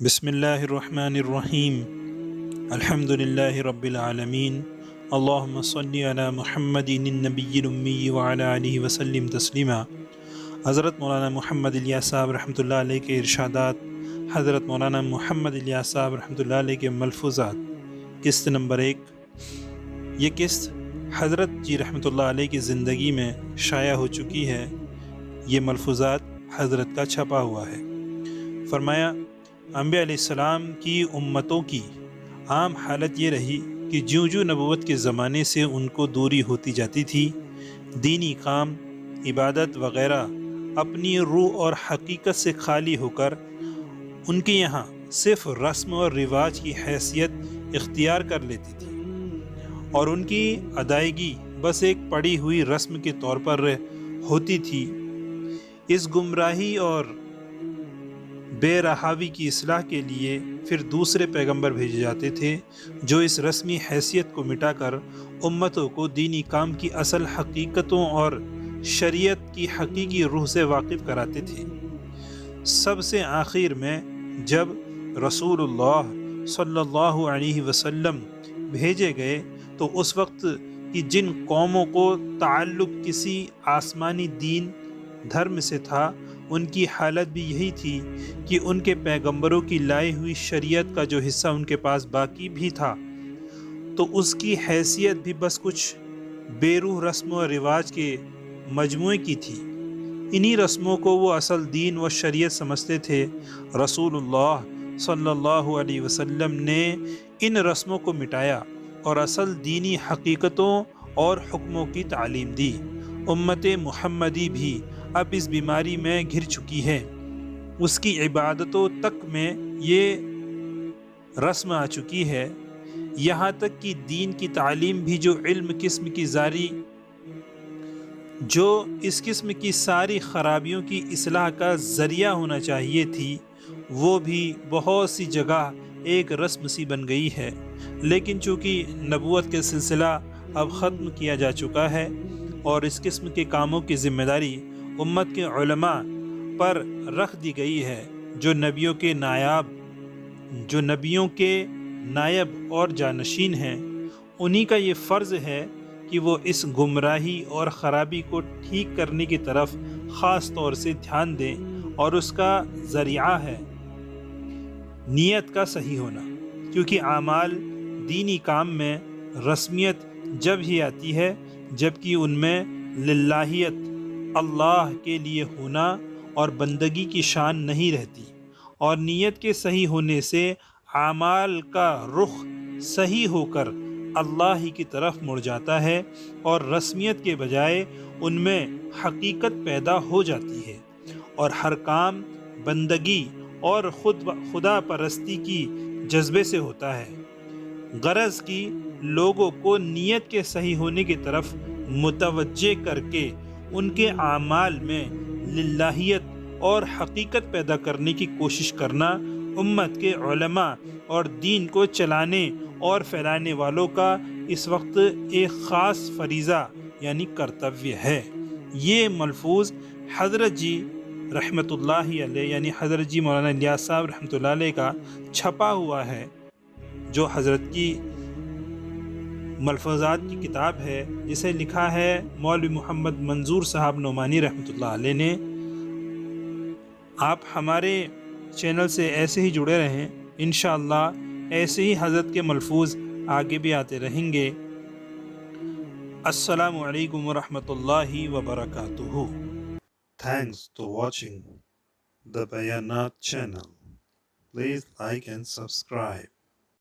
بسم اللہ الرحمن الرحیم الحمد للہ رب العالمین اللہم صلی علی محمد النبی الامی وعلی آلہ وسلم تسلیما۔ حضرت مولانا محمد الیاس صاحب رحمۃ اللہ علیہ کے ارشادات، حضرت مولانا محمد الیاس صاحب رحمۃ اللہ علیہ کے ملفوظات، قسط نمبر 1۔ یہ قسط حضرت جی رحمۃ اللہ علیہ کی زندگی میں شائع ہو چکی ہے۔ یہ ملفوظات حضرت کا چھپا ہوا ہے۔ فرمایا، انبیاء علیہ السلام کی امتوں کی عام حالت یہ رہی کہ جوں نبوت کے زمانے سے ان کو دوری ہوتی جاتی تھی، دینی کام، عبادت وغیرہ اپنی روح اور حقیقت سے خالی ہو کر ان کے یہاں صرف رسم اور رواج کی حیثیت اختیار کر لیتی تھی، اور ان کی ادائیگی بس ایک پڑی ہوئی رسم کے طور پر ہوتی تھی۔ اس گمراہی اور بے رہاوی کی اصلاح کے لیے پھر دوسرے پیغمبر بھیجے جاتے تھے، جو اس رسمی حیثیت کو مٹا کر امتوں کو دینی کام کی اصل حقیقتوں اور شریعت کی حقیقی روح سے واقف کراتے تھے۔ سب سے آخر میں جب رسول اللہ صلی اللہ علیہ وسلم بھیجے گئے تو اس وقت کی جن قوموں کو تعلق کسی آسمانی دین دھرم سے تھا، ان کی حالت بھی یہی تھی کہ ان کے پیغمبروں کی لائی ہوئی شریعت کا جو حصہ ان کے پاس باقی بھی تھا تو اس کی حیثیت بھی بس کچھ بے روح رسم و رواج کے مجموعے کی تھی۔ انہی رسموں کو وہ اصل دین و شریعت سمجھتے تھے۔ رسول اللہ صلی اللہ علیہ وسلم نے ان رسموں کو مٹایا اور اصل دینی حقیقتوں اور حکموں کی تعلیم دی۔ امت محمدی بھی اب اس بیماری میں گھر چکی ہے۔ اس کی عبادتوں تک میں یہ رسم آ چکی ہے، یہاں تک کہ دین کی تعلیم بھی جو اس قسم کی ساری خرابیوں کی اصلاح کا ذریعہ ہونا چاہیے تھی، وہ بھی بہت سی جگہ ایک رسم سی بن گئی ہے۔ لیکن چونکہ نبوت کے سلسلہ اب ختم کیا جا چکا ہے اور اس قسم کے کاموں کی ذمہ داری امت کے علماء پر رکھ دی گئی ہے، جو نبیوں کے نائب اور جانشین ہیں، انہی کا یہ فرض ہے کہ وہ اس گمراہی اور خرابی کو ٹھیک کرنے کی طرف خاص طور سے دھیان دیں، اور اس کا ذریعہ ہے نیت کا صحیح ہونا، کیونکہ اعمال دینی کام میں رسمیت جب ہی آتی ہے جبکہ ان میں للہیت، اللہ کے لیے ہونا اور بندگی کی شان نہیں رہتی، اور نیت کے صحیح ہونے سے اعمال کا رخ صحیح ہو کر اللہ ہی کی طرف مڑ جاتا ہے، اور رسمیت کے بجائے ان میں حقیقت پیدا ہو جاتی ہے، اور ہر کام بندگی اور خدا پرستی کی جذبے سے ہوتا ہے۔ غرض کی لوگوں کو نیت کے صحیح ہونے کی طرف متوجہ کر کے ان کے اعمال میں للہیت اور حقیقت پیدا کرنے کی کوشش کرنا امت کے علماء اور دین کو چلانے اور پھیلانے والوں کا اس وقت ایک خاص فریضہ یعنی کرتویہ ہے۔ یہ ملفوظ حضرت جی رحمۃ اللہ علیہ یعنی حضرت جی مولانا الیاس صاحب رحمۃ اللہ علیہ کا چھپا ہوا ہے، جو حضرت کی ملفوظات کی کتاب ہے، جسے لکھا ہے مولوی محمد منظور صاحب نعمانی رحمۃ اللہ علیہ نے۔ آپ ہمارے چینل سے ایسے ہی جڑے رہیں، انشاءاللہ ایسے ہی حضرت کے ملفوظ آگے بھی آتے رہیں گے۔ السلام علیکم ورحمۃ اللہ وبرکاتہ۔ Thanks to watching the Bayanat channel. Please like and subscribe.